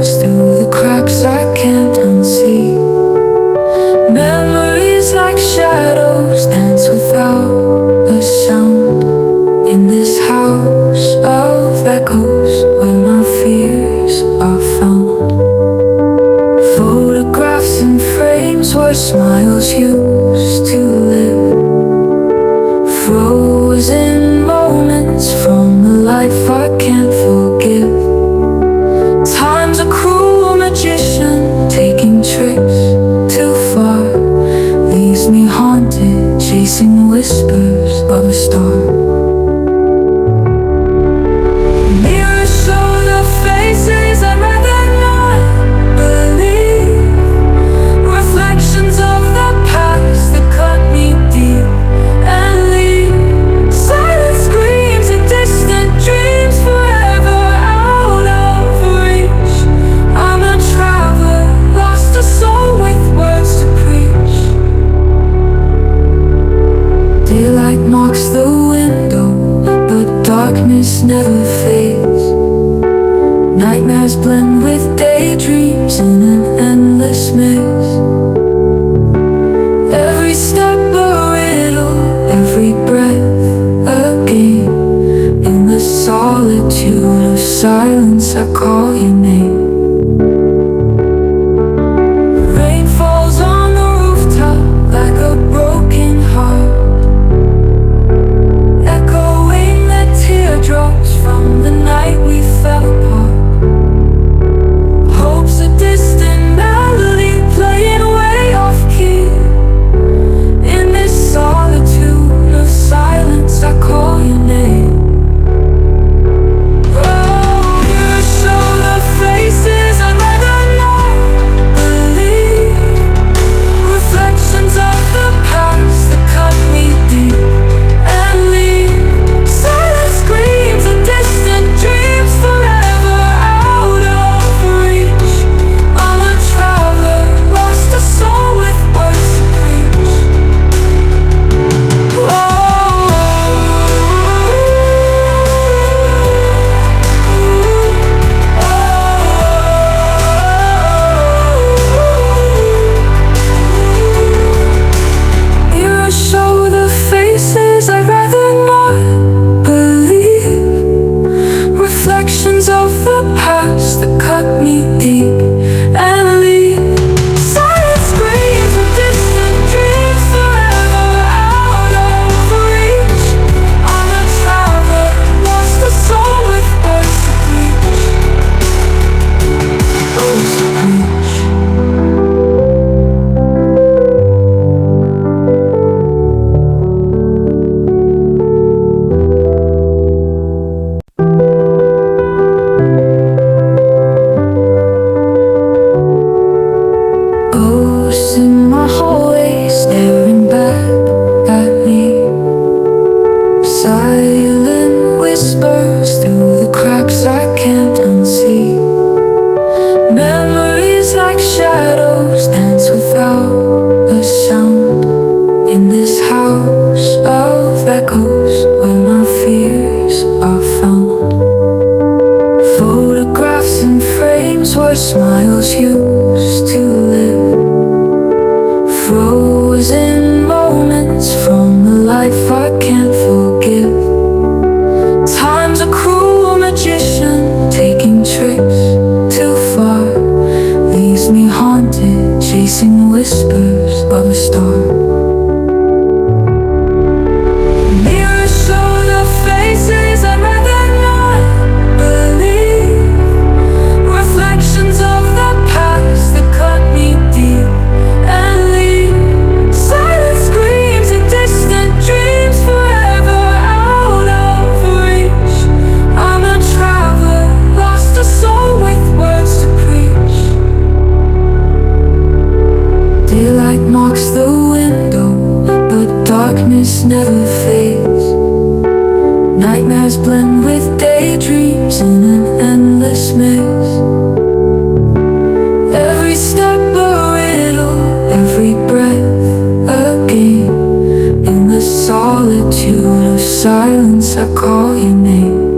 whispers through the cracks I can't unsee. Memories like shadows dance without a sound in this house of echoes where my fears are found. Photographs and frames where smiles used to live, frozen moments from the life I can't forgive. Time's a cruel magician, taking tricks too far, leaves me haunted, chasing whispers of a star. Mirrors show the faces I'd rather not believe, reflections of the past that cut me deep and leave silent screams and distant dreams forever out of reach. I'm a traveler, lost a soul with words to preach. Daylight knocks the window, but darkness never fades. Nightmares blend with daydreams in an endless maze. Every step a riddle, every breath a game. In the solitude of silence I call your name. Rain falls on the rooftop like a broken heart, echoing the teardrops from the night we fell apart. Hope's a distant melody playing way off key. In this solitude of silence I call your name. Oh, you show the faces I'd rather not believe, reflections of the past that cut me deep and leave silent screams and distant dreams forever out of reach. I'm a traveler, lost a soul with words to preach. Mirrors show the faces I'd rather not believe, reflections of the past that cut me deep and leave silent screams and distant dreams forever out of reach. I'm a traveler, lost a soul with words to preach. Words to preach. Ghosts in my hallway staring back at me, silent whispers through the cracks I can't unsee. Memories like shadows dance without a sound in this house of echoes where my fears are found. Photographs and frames where smiles used to live, frozen moments from the life I can't forgive. Time's a cruel magician, taking tricks too far, leaves me haunted, chasing whispers of a star. Mirrors show the faces I'd rather not believe, reflections of the past that cut me deep and leave silent screams and distant dreams forever out of reach. I'm a traveler, lost a soul with words to preach. Daylight knocks the window, but darkness never fades. Nightmares blend with daydreams in an endless maze. Every step a riddle, every breath a game. In the solitude of silence I call your name.